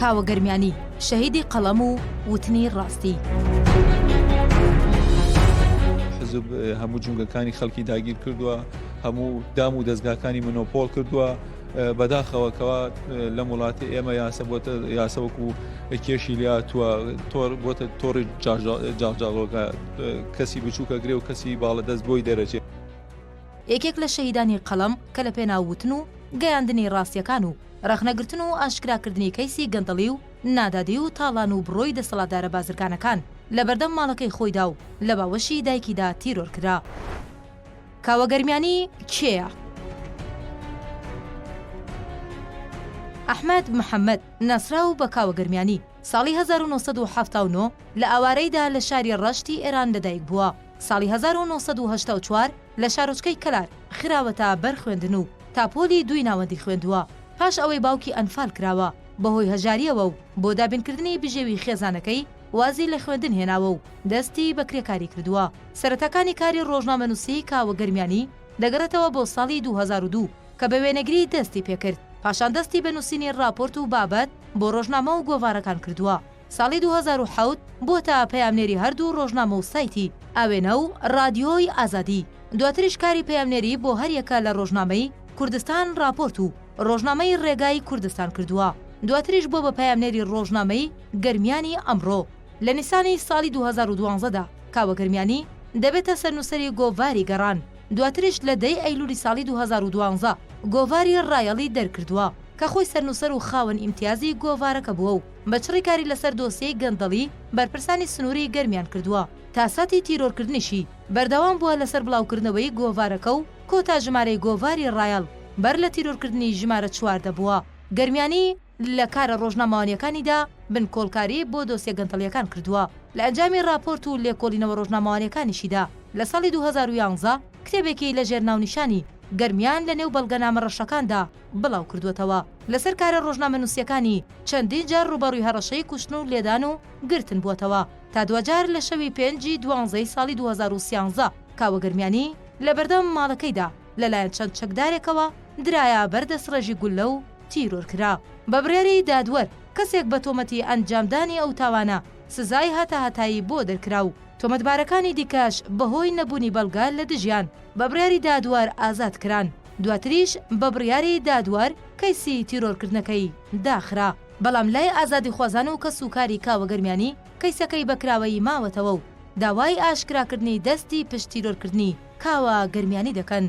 کاوە گەرمیانی شەهیدی قەڵەم و وتنی ڕاستی. حزب هەموو جونگەکانی خەڵکی داگیر کردووە، هەموو دام و دەستگاکانی منۆپۆل کردووە، بەداخەوەکەوە لە وڵاتی ئێمە یاسە بۆتە یاسەوەکو کێشی لاتووە بۆتە تۆڕی جاڵجاڵۆکە، کەسی بچووکە گرێ و کەسی باڵە دەست بۆی دەرەچێت. یەکێک لە شەهیدانی قەڵەم کە لە پێناوتن و گەیاندنی ڕاستیەکان و ڕەخنەگرتن و ئاشکراکردنی کەیسی گەندەڵی و نادادی و تاڵان و بڕۆی دەسەڵاتدارە بازرگانەکان لە بەردەم ماڵەکەی خۆیدا و لە باوەشی دایکیدا تیرۆر کرا. کاوە گەرمیانی کێیە؟ ئەحمەد محەممەد ناسرا و بە کاوە گەرمیانی ساڵی 1970 لە ئاوارەیدا لە شاری ڕەشتی ئێران لەدایک بووە. ساڵی 1984 لە شارۆچکەی کەلار خراوەتە بەر خوێندن و تاپۆلی دوی ناوەندی خوێندووە. پاش ئەوەی باوکی ئەنفال کراوە بەهۆی هەژاریەوە و بۆ دابینکردنی بژێوی خێزانەکەی وازی لە خوێندن هێناوە و دەستی بەکرێکاری کردووە. سەرەتاکانی کاری ڕۆژنامەنووسی کاوە گەرمیانی دەگەڕێتەوە بۆ ساڵی 2002 کە بە وێنەگری دەستی پێکرد. پاشان دەستی بە نووسینی راپۆرت و بابەت بۆ ڕۆژنامە و گۆڤارەکان کردووە. ساڵی 2007 بۆتە پەیامنێری هەردوو ڕۆژنامە و سایتی ئاوێنە و رادیۆی ئازادی. دواتریش کاری پەیامنێری بۆ هەریەکە لە ڕۆژنامەی کوردستان راپۆرت و ڕۆژنامەی ڕێگای کوردستان کردووە. دواتریش بۆ بە پەیامنێری ڕۆژنامەی گەرمیانی ئەمڕۆ. لە نیسانی ساڵی 2012دا کاوە گەرمیانی دەبێتە سەرنووسەری گۆڤاری گەڕان. دواتریش لە 10 ئەیلولی ساڵی 2012 گۆڤاری ڕایەڵی دەرکردووە کە خۆی سەرنووسەر و خاوەن ئیمتیازی گۆڤارەکە بووە و بەچڕی کاری لەسەر دۆسیەی گەندەڵی بەرپرسانی سنووری گەرمیان کردووە. تا ساتی تیرۆرکردنیشی بەردەوام بووە لەسەر بڵاوکردنەوەی گۆڤارەکە و کۆتا ژمارەی گۆڤاری ڕایەڵ بەر لە تیرۆرکردنی ژمارە 4 دەبووە. گەرمیانی لە کارە ڕۆژنامەوانیەکانیدا بنکۆڵکاری بۆ دۆسیە گەندەڵیەکان کردووە. لە ئەنجامی راپۆرت و لێکۆڵینەوە ڕۆژنامەوانیەکانیشیدا لە ساڵی 2011 کتێبێکی لە ژێر ناونیشانی گەرمیان لە نێو بەڵگەنامە ڕەشەکاندا بڵاو کردوێتەوە. لەسەر کارە ڕۆژنامەنووسیەکانی چەندین جار ڕوبەڕووی هەڕەشەی کوشتن و لێدان و گرتن بووەتەوە تا دوجار لە شەوی 5/12 ساڵی 2013 کاوە گەرمیانی لە بەردەم ماڵەکەیدا لەلایەن چەند چەکدارێکەوە درایە بەردەسڕێژی گولە و تیرۆر کرا. بە بڕیاری دادوەر کەسێک بە تۆمەتی ئەنجامدانی ئەو تاوانە سزای هەتاهەتایی بۆ دەرکرا و تۆمەتبارەکانی دیکەش بەهۆی نەبوونی بەڵگا لە دژیان بە بڕیاری دادوەر ئازاد کران. دواتریش بە بڕیاری دادوەر کەیسی تیرۆرکردنەکەی داخرا. بەڵام لای ئازادی خوازان و کە سوکاری کاوە گەرمیانی کەیسەکەی بەکراوەی ماوەتەوە و داوای ئاشکراکردنی دەستی پشت تیرۆرکردنی کاوە گەرمیانی دەکەن.